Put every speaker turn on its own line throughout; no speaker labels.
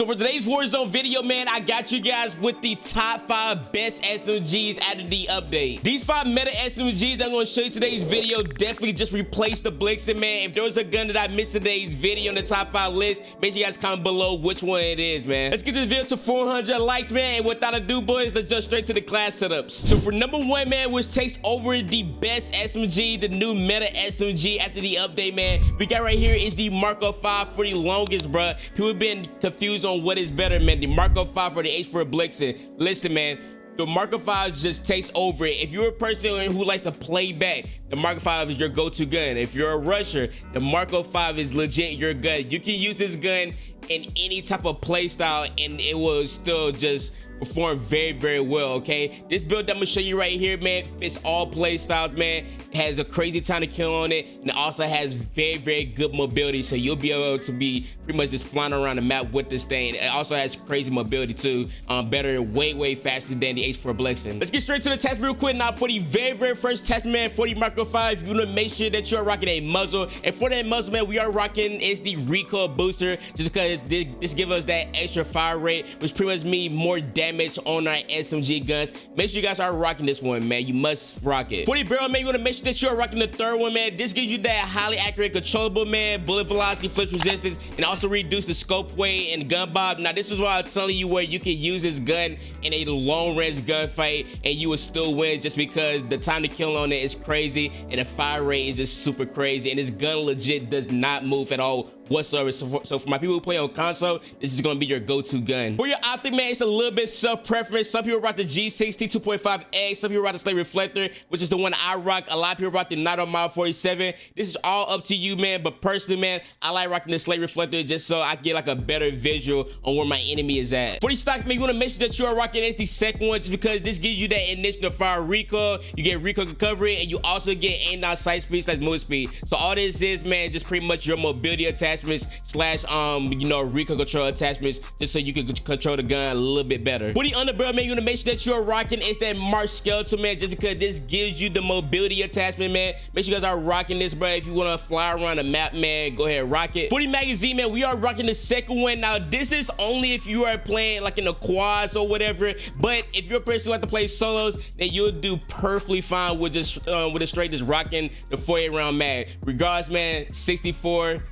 So for today's Warzone video, man, I got you guys with the top 5 best SMGs after the update. These 5 meta SMGs that I'm going to show you today's video definitely just replace the Blixen, man. If there was a gun that I missed today's video in the top 5 list, make sure you guys comment below which one it is, man. Let's get this video to 400 likes, man, and without ado, boys, let's jump straight to the class setups. So for number 1, man, which takes over the best SMG, the new meta SMG after the update, man, we got right here is the Mark 5 for the longest, bruh. People have been confused on what is better, man, the Mark 5 or the H4 Blixen. Listen, man, the Mark 5 just takes over it. If you're a person who likes to play back, the Mark 5 is your go-to gun. If you're a rusher, the Mark 5 is legit your gun. You can use this gun in any type of play style and it will still just perform very, very well, okay? This build I'm gonna show you right here, man, fits all play styles, man. It has a crazy time to kill on it, and it also has very, very good mobility, so you'll be able to be pretty much just flying around the map with this thing. It also has crazy mobility too, better, way faster than the H4 Blixen. Let's get straight to the test real quick. Now for the very first test, man, for the Mark 5, you want to make sure that you're rocking a muzzle, and for that muzzle, man, we are rocking is the recoil booster, just because this gives us that extra fire rate, which pretty much means more damage on our SMG guns. Make sure you guys are rocking this one, man. You must rock it. For the barrel, man, you want to make sure that you're rocking the third one, man. This gives you that highly accurate, controllable, man, bullet velocity, flinch resistance, and also reduce the scope weight and gun bob. Now, this is why I'm telling you where you can use this gun in a long-range gunfight and you will still win, just because the time to kill on it is crazy and the fire rate is just super crazy, and this gun legit does not move at all whatsoever. So for my people who play on console, this is going to be your go-to gun. For your optic, man, it's a little bit self-preference. Some people rock the G16 2.5X, some people rock the Slate Reflector, which is the one I rock. A lot of people rock the Night on Mile 47. This is all up to you, man, but personally, man, I like rocking the Slate Reflector just so I get like a better visual on where my enemy is at. For the stock, man, you want to make sure that you are rocking the second one, just because this gives you that initial fire recoil, you get recoil recovery, and you also get aim down sight speed / move speed. So all this is, man, just pretty much your mobility attachments / you know, recoil control attachments, just so you can control the gun a little bit better. For the underbarrel, man, you want to make sure that you're rocking is that Mark skeleton, man, just because this gives you the mobility attachment, man. Make sure you guys are rocking this, bro. If you want to fly around the map, man, go ahead, rock it. For the magazine, man, we are rocking the second one. Now, this is only if you are playing like in the quads or whatever, but if you're a person who like to play solos, then you'll do perfectly fine with just with a straight just rocking the 48 round mag. Regardless, man, 64.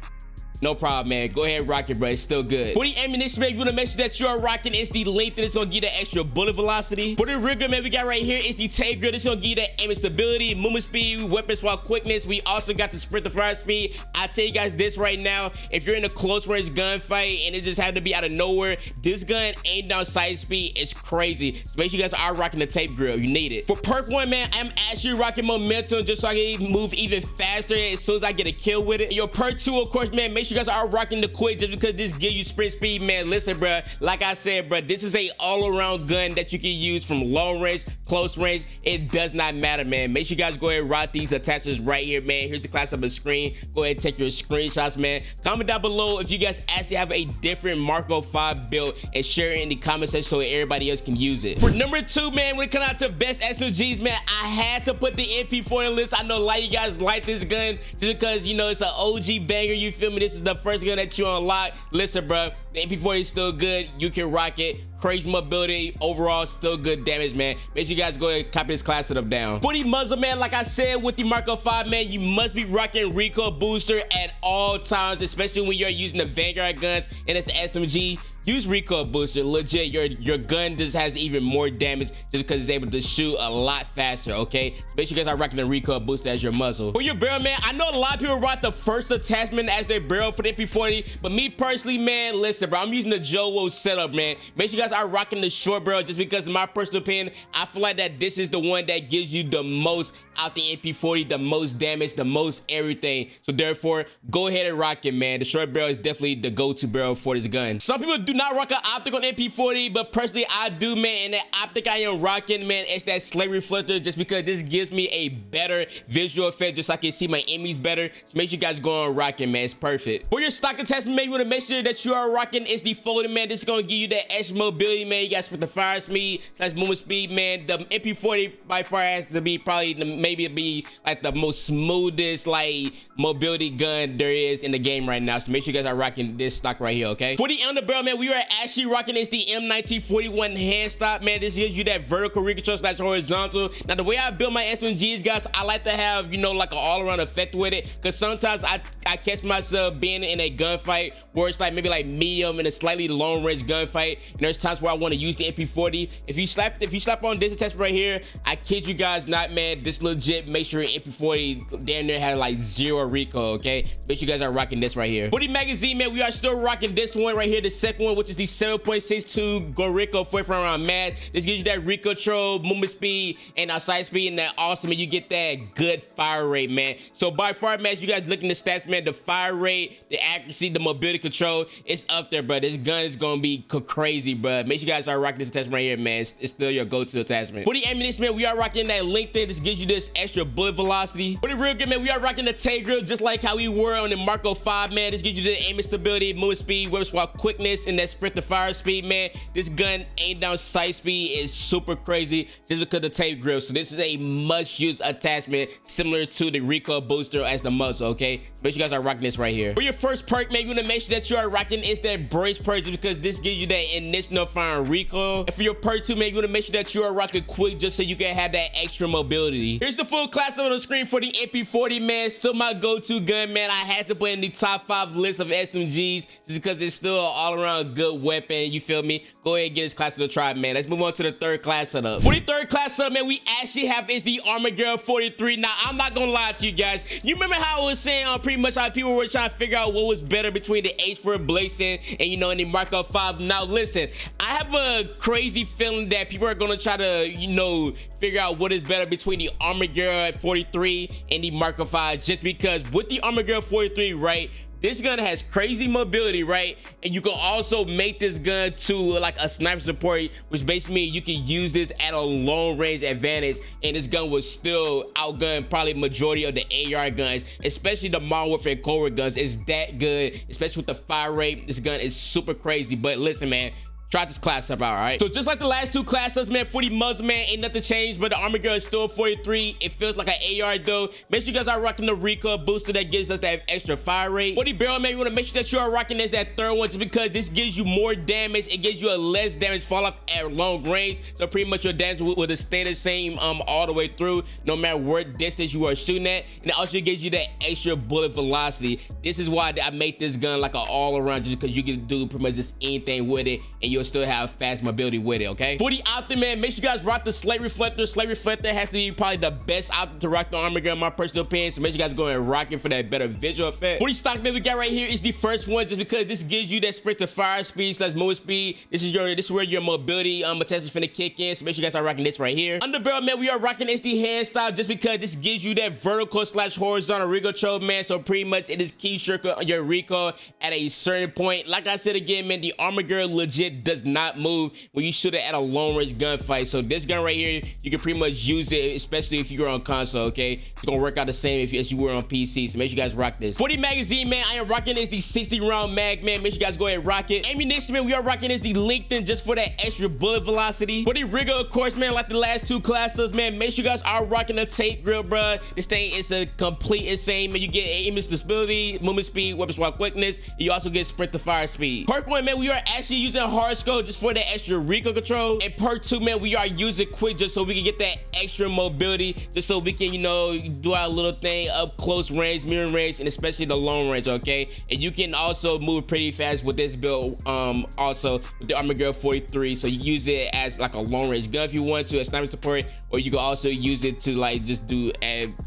No problem, man. Go ahead and rock it, bro. It's still good. For the ammunition, man, you want to make sure that you are rocking is the length, and it's going to give you that extra bullet velocity. For the rigger, man, we got right here is the tape grill. This is going to give you that aiming stability, movement speed, weapon swap quickness. We also got the sprint to fire speed. I tell you guys this right now, if you're in a close range gunfight and it just had to be out of nowhere, this gun aim down sight speed is crazy. So make sure you guys are rocking the tape grill. You need it. For perk 1, man, I'm actually rocking momentum just so I can move even faster as soon as I get a kill with it. And your perk 2, of course, man, make sure you guys are rocking the quick, just because this gives you sprint speed, man. Listen, bro, like I said, bro, this is a all-around gun that you can use from long range, close range. It does not matter, man. Make sure you guys go ahead and rock these attachments right here, man. Here's the class on the screen. Go ahead and take your screenshots, man. Comment down below if you guys actually have a different Mark 5 build and share it in the comment section so everybody else can use it. For number 2, man, when it comes out to best SMGs, man, I had to put the MP40 list. I know a lot of you guys like this gun just because, you know, it's an OG banger, you feel me? This is the first gun that you unlock. Listen, bro, the MP40 is still good. You can rock it. Crazy mobility, overall still good damage, man. Make sure you guys go ahead and copy this class setup down. For the muzzle, man, like I said, with the Mark 5, man, you must be rocking recoil booster at all times, especially when you're using the Vanguard guns and it's the SMG. Use recoil booster. Legit, your gun just has even more damage just because it's able to shoot a lot faster, okay? So make sure you guys are rocking the recoil booster as your muzzle. For your barrel, man, I know a lot of people rock the first attachment as their barrel for the MP40, but me personally, man, listen, bro, I'm using the Joe setup, man. Make sure you guys are rocking the short barrel, just because in my personal opinion, I feel like that this is the one that gives you the most out the MP40, the most damage, the most everything. So therefore, go ahead and rock it, man. The short barrel is definitely the go-to barrel for this gun. Some people do not rock an optic on MP40, but personally I do, man. And that optic I am rocking, man, it's that Slate Reflector, just because this gives me a better visual effect, just so I can see my enemies better. So make sure you guys go on rocking, man. It's perfect. For your stock attachment, man, you want to make sure that you are rocking rocking is the folding, man. This is gonna give you that extra mobility, man. You got sprint the fire speed, that's movement speed, man. The MP40 by far has to be probably maybe be like the most smoothest like mobility gun there is in the game right now. So make sure you guys are rocking this stock right here, okay? For the underbarrel, man, we are actually rocking is the M1941 hand stop, man. This gives you that vertical recoil slash horizontal. Now the way I build my SMGs, guys, I like to have, you know, like an all-around effect with it, because sometimes I catch myself being in a gunfight where it's like maybe like medium and a slightly long range gunfight, and there's times where I want to use the MP40. If you slap on this attachment right here, I kid you guys not, man, this legit make sure your MP40 down there has like 0 recoil, okay? Make sure you guys are rocking this right here. For the magazine, man, we are still rocking this one right here, the second one, which is the 7.62 Goriko 45 round mag. This gives you that recoil control, movement speed, and sight speed, and that awesome, and you get that good fire rate, man. So by far, man, as you guys looking at the stats, man, the fire rate, the accuracy, the mobility control, it's up there, bro. This gun is gonna be crazy, bro. Make sure you guys are rocking this attachment right here, man. It's still your go-to attachment. For the ammunition, man, we are rocking that LinkedIn. This gives you this extra bullet velocity. For the real good, man, we are rocking the tape grill just like how we were on the Marco 5, man. This gives you the aiming stability, movement speed, weapon swap quickness, and that sprint to fire speed, man. This gun aim down sight speed is super crazy just because of the tape grill. So this is a must-use attachment similar to the recoil booster as the muzzle, okay? So make sure you guys are rocking this right here. For your first perk, man, you want to make sure that you are rocking is that brace perk, just because this gives you that initial firing recoil. And for your perk 2, man, you want to make sure that you are rocking quick just so you can have that extra mobility. Here's the full class on the screen for the MP40, man. Still my go-to gun, man. I had to put in the top 5 list of SMGs just because it's still an all-around good weapon, you feel me? Go ahead and get this class to the tribe, man. Let's move on to the third class setup. For the third class setup, man, we actually have is the Armor Girl 43. Now, I'm not gonna lie to you guys. You remember how I was saying pretty much how people were trying to figure out what was better between the H4 Blazing and, you know, and the Marco 5. Now, listen, I have a crazy feeling that people are gonna try to, you know, figure out what is better between the Armor Girl 43 and the Marco 5, just because with the Armor Girl 43, right, this gun has crazy mobility, right? And you can also make this gun to like a sniper support, which basically means you can use this at a long range advantage, and this gun will still outgun probably majority of the AR guns, especially the Modern Warfare Cobra guns. It's that good, especially with the fire rate. This gun is super crazy. But listen, man, try this class up out, all right? So just like the last two classes, man, for the muzzle, man, ain't nothing changed, but the Armor Girl is still 43. It feels like an AR though. Make sure you guys are rocking the recoil booster that gives us that extra fire rate. For the barrel, man, you want to make sure that you are rocking this that third one, just because this gives you more damage. It gives you a less damage fall off at long range, so pretty much your damage will stay the same all the way through, no matter what distance you are shooting at. And it also gives you that extra bullet velocity. This is why I make this gun like an all-around, just because you can do pretty much just anything with it, and you'll still have fast mobility with it, okay? For the optic, man, make sure you guys rock the slate reflector. Slate reflector has to be probably the best optic to rock the Armor Gun, in my personal opinion, so make sure you guys go and rock it for that better visual effect. For the stock that we got right here is the first one, just because this gives you that sprint to fire speed slash movement speed. This is where your mobility attachment is finna kick in, so make sure you guys are rocking this right here. Under barrel, man, we are rocking SD hand style, just because this gives you that vertical slash horizontal recoil control, man, so pretty much it is keeps your recoil at a certain point. Like I said again, man, the Armor Girl legit does not move when you shoot it at a long range gunfight. So this gun right here, you can pretty much use it, especially if you're on console, okay? It's gonna work out the same as you were on PC, so make sure you guys rock this. For the magazine, man, I am rocking is the 60 round mag, man. Make sure you guys go ahead and rock it. Ammunition, man, we are rocking is the LinkedIn, just for that extra bullet velocity. For the rigger, of course, man, like the last two classes, man, make sure you guys are rocking the tape grill, bro. This thing is a complete insane, man. You get aiming stability, movement speed, weapon swap quickness. You also get sprint to fire speed. Perk 1, man, we are actually using hard scope just for the extra recoil control. And perk 2, man, we are using quick just so we can get that extra mobility, just so we can, you know, do our little thing up close range, mirror range, and especially the long range, okay? And you can also move pretty fast with this build, also with the Armor Girl 43. So you use it as like a long range gun if you want to, a sniper support, or you can also use it to like just do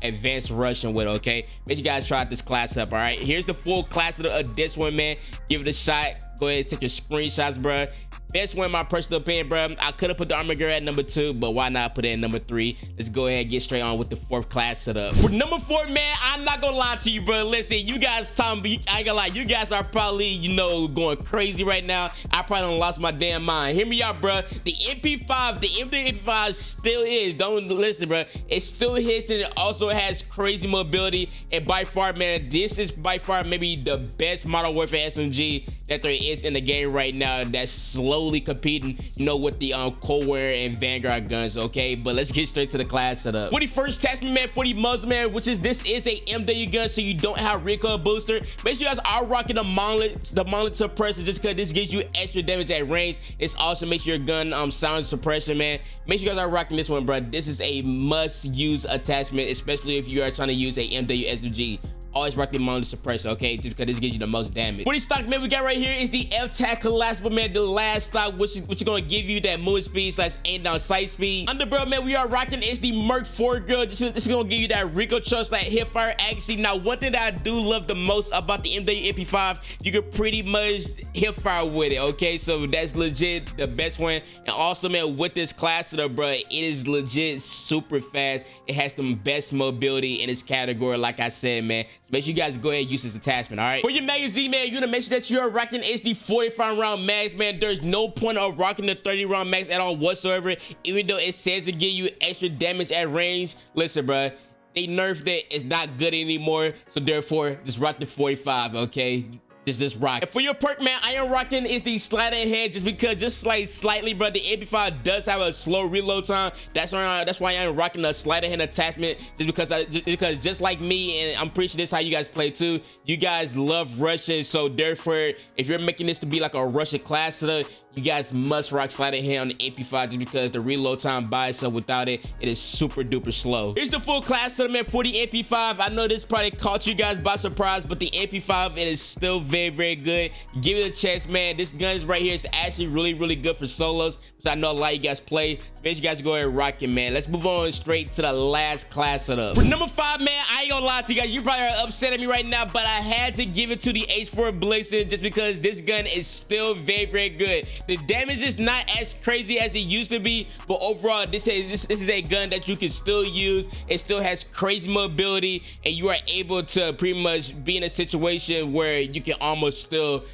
advanced rushing with, okay? Make sure you guys try out this class up, all right? Here's the full class of this one, man. Give it a shot. Go ahead and take your screenshots, bro. best one in my personal opinion, bro. I could have put the armor girl at number 2, but why not put it in number 3? Let's go ahead and get straight on with the 4th class setup. For number 4, man, I'm not gonna lie to you, bro. Listen, you guys talking, I ain't gonna lie, you guys are probably, you know, going crazy right now. I probably done lost my damn mind. Hear me out, bro. The MP5, the MP5 still is. Don't listen, bro. It still hits, and it also has crazy mobility. And by far, man, this is by far maybe the best Modern Warfare SMG that there is in the game right now. That's slowly competing, you know, with the Cold War and Vanguard guns. Okay, but let's get straight to the class setup. For the first attachment, man, for the muzzle, man, which is this is a MW gun, so you don't have recoil booster. Make sure you guys are rocking the monolith suppressor, just because this gives you extra damage at range. It's also makes your gun sound suppression, man. Make sure you guys are rocking this one, bro. This is a must-use attachment, especially if you are trying to use a MW SMG. Always rock the monolith suppressor, okay? Just because this gives you the most damage. For the stock, man, we got right here is the F-Tac collapsible, man. The last stock, which is gonna give you that movement speed / aim down sight speed. Underbarrel, man, we are rocking is the Merc 4 girl. This is gonna give you that recoil / hip fire accuracy. Now, one thing that I do love the most about the MW MP5, you can pretty much hip fire with it, okay? So that's legit the best one. And also, man, with this class setup, bro, it is legit super fast. It has the best mobility in its category, like I said, man. So make sure you guys go ahead and use this attachment, all right? For your magazine, man, you're gonna make sure that you're rocking is the 45 round mags, man. There's no point of rocking the 30 round mags at all whatsoever, even though it says to give you extra damage at range. Listen, bro, they nerfed it. It's not good anymore, so therefore just rock the 45, okay? Just rock. And for your perk, man, I am rocking is the sleight of hand, just because, just like slightly, bro, the MP5 does have a slow reload time. That's why I'm rocking a sleight of hand attachment, because just like me, and I'm pretty sure this is how you guys play too, you guys love rushing. So therefore, if you're making this to be like a Russian class setup, you guys must rock sleight of hand on the MP5, just because the reload time by itself, without it, it is super duper slow. Here's the full class setup, man, for the MP5. I know this probably caught you guys by surprise, but the MP5, it is still very good. Give it a chance, man. This gun is right here. It's actually really good for solos, which I know a lot of you guys play. So make sure you guys go ahead and rock it, man. Let's move on straight to the last class setup. For number 5, man, I ain't gonna lie to you guys, you probably are upset at me right now, but I had to give it to the H4 Blixen, just because this gun is still very good. The damage is not as crazy as it used to be, but overall, this is a gun that you can still use. It still has crazy mobility, and you are able to pretty much be in a situation where you can almost still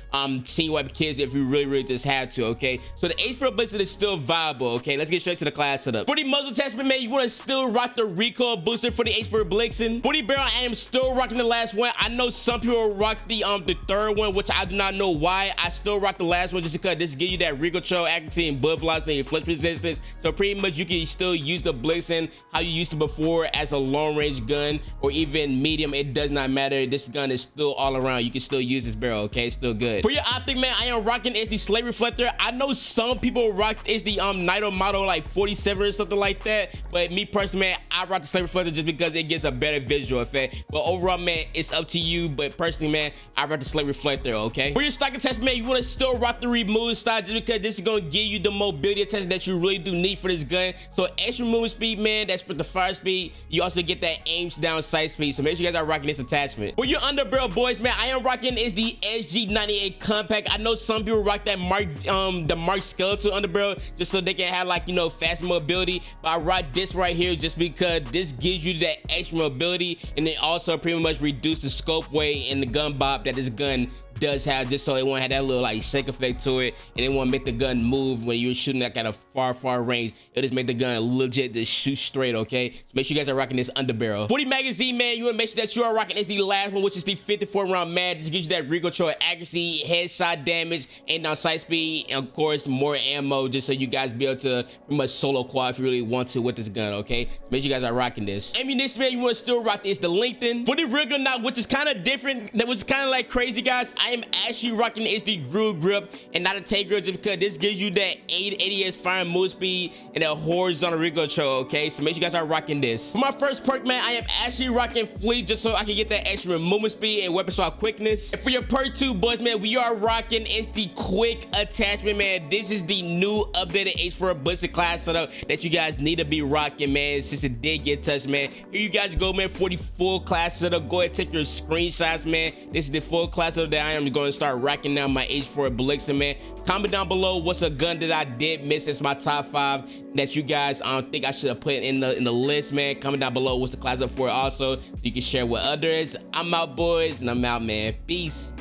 team wipe kids if you really just have to, okay? So the H4 Blixen is still viable, okay? Let's get straight to the class setup. For the muzzle attachment, man, you want to still rock the recoil booster for the H4 Blixen. For the barrel, I am still rocking the last one. I know some people rock the third one, which I do not know why. I still rock the last one just because this gives you that recoil accuracy and bullet velocity and flinch resistance. So pretty much you can still use the Blixen how you used to before as a long range gun, or even medium. It does not matter. This gun is still all around. You can still use this barrel, okay? It's still good. For your optic, man, I am rocking is the slate reflector. I know some people rock is the Nitro model like 47 or something like that, but me personally, man, I rock the slate reflector just because it gets a better visual effect. But overall, man, it's up to you, but personally, man, I rock the slate reflector, okay? For your stock attachment, man, you want to still rock the remove style, just because this is going to give you the mobility attachment that you really do need for this gun. So extra movement speed, man, that's for the fire speed. You also get that aims down sight speed, so make sure you guys are rocking this attachment. For your underbarrel boys, man, I am rocking is the SG98 compact. I know some people rock that the Mark skeletal underbarrel just so they can have, like, you know, fast mobility, but I rock this right here just because this gives you that extra mobility, and it also pretty much reduce the scope weight and the gun bob that this gun does have, just so it won't have that little like shake effect to it, and it won't make the gun move when you're shooting like at a far range. It'll just make the gun legit just shoot straight, okay? So make sure you guys are rocking this underbarrel. For the magazine, man, you want to make sure that you are rocking is the last one, which is the 54 round mag. This gives you that recoil accuracy, headshot damage, and down sight speed, and of course more ammo, just so you guys be able to pretty much solo quad if you really want to with this gun, okay? So make sure you guys are rocking this. Ammunition, man, you want to still rock this, the Lengthen. For the rear gun now, which is kind of different, that was kind of like crazy, guys, I am actually rocking is the groove grip and not a tank grip, just because this gives you that 80 firing move speed and that horizontal recoil control, okay? So make sure you guys are rocking this. For my first perk, man, I am actually rocking fleet just so I can get that extra movement speed and weapon swap quickness. And for your perk 2, boys, man, we are rocking is the quick attachment, man. This is the new updated H4 Blixen class setup that you guys need to be rocking, man, since it did get touched, man. Here you guys go, man, for the full class setup. Go ahead and take your screenshots, man. This is the full class setup that I I'm going to start racking down my H4 Blixen, man. Comment down below what's a gun that I did miss as my top 5 that you guys think I should have put in the list, man. Comment down below what's the class up for it also, so you can share with others. I'm out, boys, and I'm out, man. Peace.